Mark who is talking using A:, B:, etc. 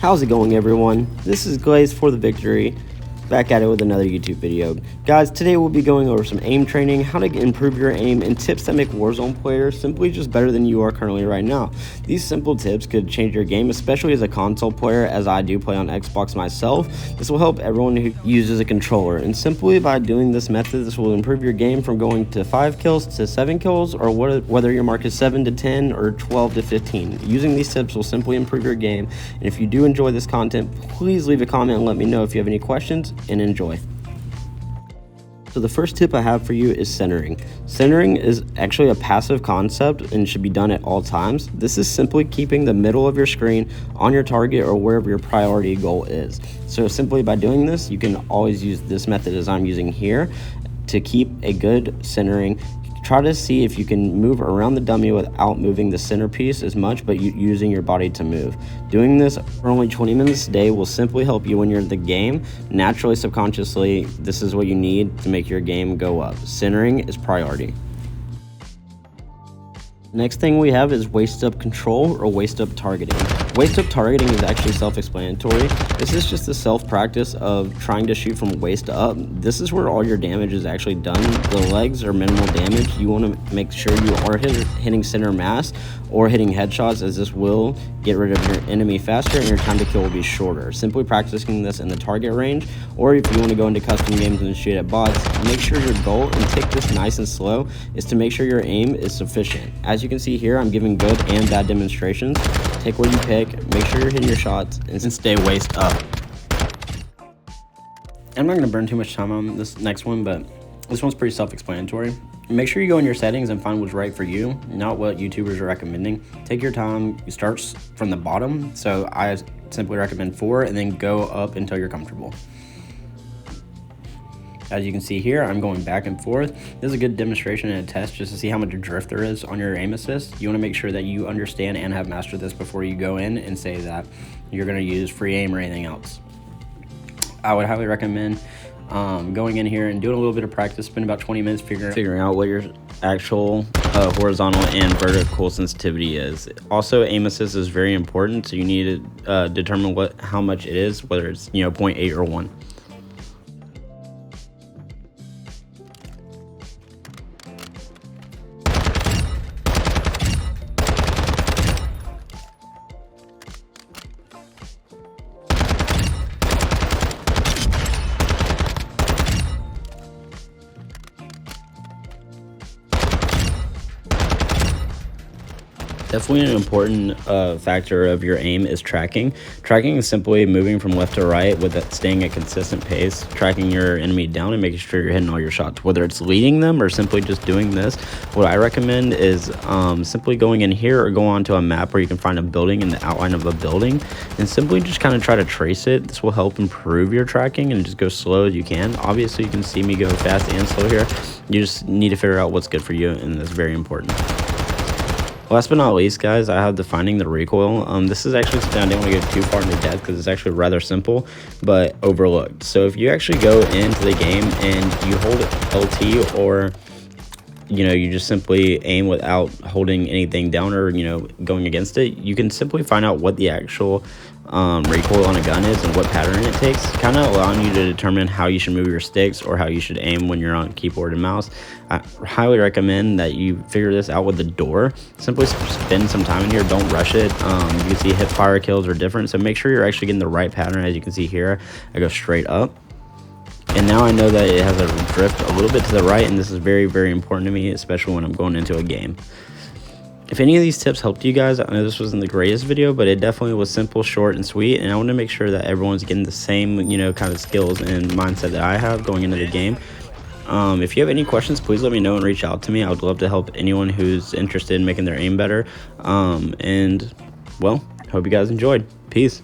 A: How's it going, everyone? This is Glaze for the Victory, back at it with another YouTube video. Guys, today we'll be going over some aim training, how to improve your aim, and tips that make Warzone players simply just better than you are currently right now. These simple tips could change your game, especially as a console player, as I do play on Xbox myself. This will help everyone who uses a controller, and simply by doing this method, this will improve your game from going to 5 kills to 7 kills, or whether your mark is 7 to 10 or 12 to 15. Using these tips will simply improve your game, and if you do enjoy this content, please leave a comment and let me know if you have any questions, and enjoy. So the first tip I have for you is centering. Centering is actually a passive concept and should be done at all times. This is simply keeping the middle of your screen on your target or wherever your priority goal is. So simply by doing this, you can always use this method as I'm using here to keep a good centering. Try to see if you can move around the dummy without moving the centerpiece as much, but using your body to move. Doing this for only 20 minutes a day will simply help you when you're in the game. Naturally, subconsciously, this is what you need to make your game go up. Centering is priority. Next thing we have is waist up control or waist up targeting. Waist up targeting is actually self-explanatory. This is just the self-practice of trying to shoot from waist up. This is where all your damage is actually done. The legs are minimal damage. You want to make sure you are hitting center mass or hitting headshots, as this will get rid of your enemy faster and your time to kill will be shorter. Simply practicing this in the target range, or if you want to go into custom games and shoot at bots, make sure your goal, and take this nice and slow, is to make sure your aim is sufficient. As you can see here, I'm giving good and bad demonstrations. Take what you pick, make sure you're hitting your shots, and stay waist up. I'm not going to burn too much time on this next one, but this one's pretty self-explanatory. Make sure you go in your settings and find what's right for you, not what YouTubers are recommending. Take your time, you start from the bottom, so I simply recommend 4, and then go up until you're comfortable. As you can see here, I'm going back and forth. This is a good demonstration and a test just to see how much drift there is on your aim assist. You want to make sure that you understand and have mastered this before you go in and say that you're going to use free aim or anything else. I would highly recommend going in here and doing a little bit of practice. Spend about 20 minutes figuring out what your actual horizontal and vertical sensitivity is. Also, aim assist is very important, so you need to determine how much it is, whether it's 0.8 or 1. Definitely an important factor of your aim is tracking. Tracking is simply moving from left to right with staying at a consistent pace, tracking your enemy down and making sure you're hitting all your shots, whether it's leading them or simply just doing this. What I recommend is simply going in here or go onto a map where you can find a building in the outline of a building and simply just kind of try to trace it. This will help improve your tracking, and just go slow as you can. Obviously, you can see me go fast and slow here. You just need to figure out what's good for you, and that's very important. Last but not least, guys, I have defining the recoil. This is actually something I didn't want to go too far into depth because it's actually rather simple but overlooked. So if you actually go into the game and you hold LT, or you just simply aim without holding anything down or going against it, you can simply find out what the actual recoil on a gun is and what pattern it takes, kind of allowing you to determine how you should move your sticks or how you should aim when you're on keyboard and mouse. I highly recommend that you figure this out with the door. Simply spend some time in here, don't rush it. You can see hip fire kills are different, so make sure you're actually getting the right pattern. As you can see here, I go straight up, and now I know that it has a drift a little bit to the right, and this is very, very important to me, especially when I'm going into a game. If any of these tips helped you guys, I know this wasn't the greatest video, but it definitely was simple, short, and sweet, and I want to make sure that everyone's getting the same, kind of skills and mindset that I have going into the game. If you have any questions, please let me know and reach out to me. I would love to help anyone who's interested in making their aim better. And, well, hope you guys enjoyed. Peace.